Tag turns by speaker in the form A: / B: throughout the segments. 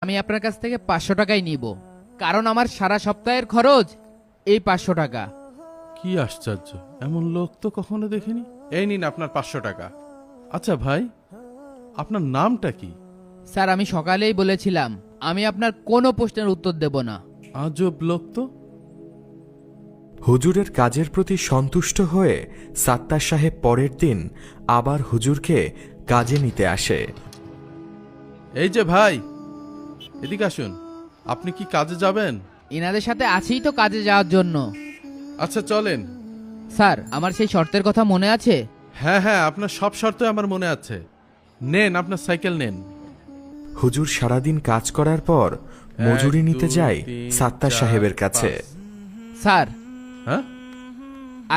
A: আমি আপনার কাছ থেকে 500 টাকাই নিব, কারণ আমার সারা সপ্তাহের খরচ এই 500 টাকা।
B: কি আশ্চর্য, এমন লোক তো কখনো দেখিনি। এই নিন আপনার 500 টাকা। আচ্ছা ভাই, আপনার নামটা কি?
A: স্যার, আমি সকালেই বলেছিলাম আমি আপনার কোনো প্রশ্নের উত্তর দেব না।
B: আজব লোক তো।
C: হুজুরের কাজের প্রতি সন্তুষ্ট হয়ে সাত্তার সাহেব পরের দিন আবার হুজুরকে কাজে নিতে আসে।
B: এই যে ভাই, এদিকে আসুন। আপনি কি কাজে যাবেন?
A: এনাদের সাথে আছেই তো কাজে যাওয়ার জন্য।
B: আচ্ছা চলেন।
A: স্যার, আমার সেই শর্তের কথা মনে আছে?
B: হ্যাঁ হ্যাঁ, আপনার সব শর্ত আমার মনে আছে। নেন, আপনার সাইকেল নেন।
C: হুজুর সারাদিন কাজ করার পর মজুরি
B: 1,
C: নিতে
B: 2,
C: যায়
B: 3,
C: সাত্তার
B: 4,
C: সাহেবের কাছে।
B: 5।
A: স্যার,
B: হ্যাঁ,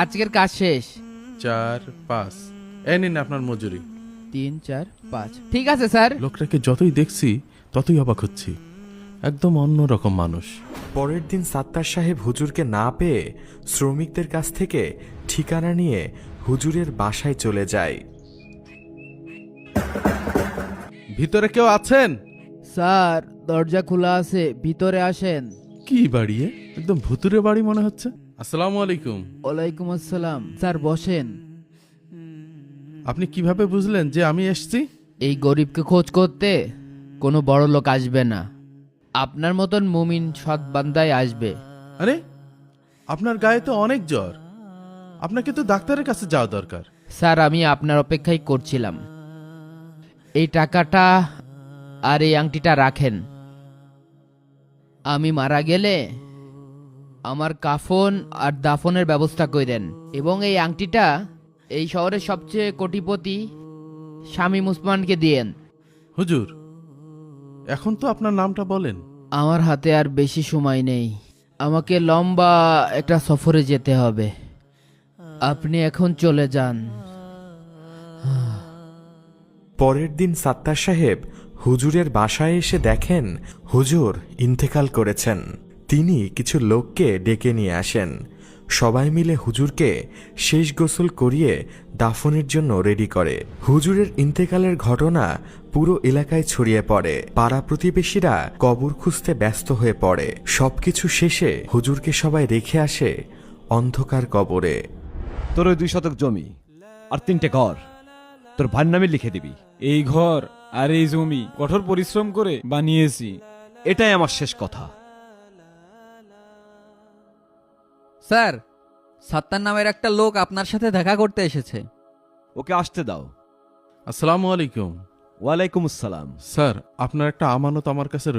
A: আজকের কাজ শেষ।
B: 4, 5। এই নিন আপনার মজুরি।
A: 3, 4, 5। ঠিক আছে স্যার।
B: লোকটাকে যতই দেখছি ততই অবাক হচ্ছি, একদম অন্যরকম মানুষ।
C: পরের দিন সাত্তার সাহেব হুজুরকে না পেয়ে শ্রমিকদের কাছ থেকে ঠিকানা নিয়ে হুজুরের বাসায় চলে যায়।
B: ভিতরে কেউ আছেন?
A: স্যার, দরজা খোলা আছে, ভিতরে আসেন।
B: কি বাড়িয়ে, একদম ভুতুরে বাড়ি মনে হচ্ছে। আসসালামু আলাইকুম।
A: ওয়ালাইকুম আসসালাম। স্যার বসেন।
B: আপনি কিভাবে বুঝলেন যে আমি এসছি?
A: এই গরিবকে খোঁজ করতে কোনো বড় লোক আসবে না, আপনার মতন মুমিন সৎ বান্দাই আসবে।
B: আরে, আপনার গায়ে তো অনেক জ্বর, আপনাকে তো ডাক্তারের কাছে যাওয়া দরকার।
A: স্যার, আমি আপনার অপেক্ষাই করছিলাম। এই টাকাটা আর এই আংটিটা রাখেন। আমি মারা গেলে আমার কাফন আর দাফনের ব্যবস্থা করেন, এবং এই আংটিটা এই শহরের সবচেয়ে কোটিপতি শামীম উসমানকে দিয়েন।
B: হুজুর, এখন তো আপনার নামটা বলেন।
A: আমার হাতে আর বেশি সময় নেই, আমাকে লম্বা একটা সফরে যেতে হবে। আপনি এখন চলে যান।
C: পরের দিন সাত্তার সাহেব হুজুরের বাসায় এসে দেখেন হুজুর ইন্তেকাল করেছেন। তিনি কিছু লোককে ডেকে নিয়ে আসেন। সবাই মিলে হুজুরকে শেষ গোসল করিয়ে দাফনের জন্য রেডি করে। হুজুরের ইন্তেকালের ঘটনা পুরো এলাকায় ছড়িয়ে পড়ে। পাড়া প্রতিবেশীরা কবর খুঁজতে ব্যস্ত হয়ে পড়ে। সবকিছু শেষে হুজুরকে সবাই রেখে আসে অন্ধকার কবরে।
D: তোর ওই 2 শতক জমি আর 3টে ঘর তোর ভাইয়ের নামে লিখে দিবি।
E: এই ঘর আর এই জমি কঠোর পরিশ্রম করে বানিয়েছি।
D: এটাই আমার শেষ কথা।
F: স্যার, সাত্তার নামের একটা লোক আপনার সাথে দেখা করতে এসেছে।
D: ওকে আসতে দাও।
B: আসসালামু আলাইকুম।
D: ওয়ালাইকুম আসসালাম।
B: স্যার, আপনার একটা আমানত আমার কাছে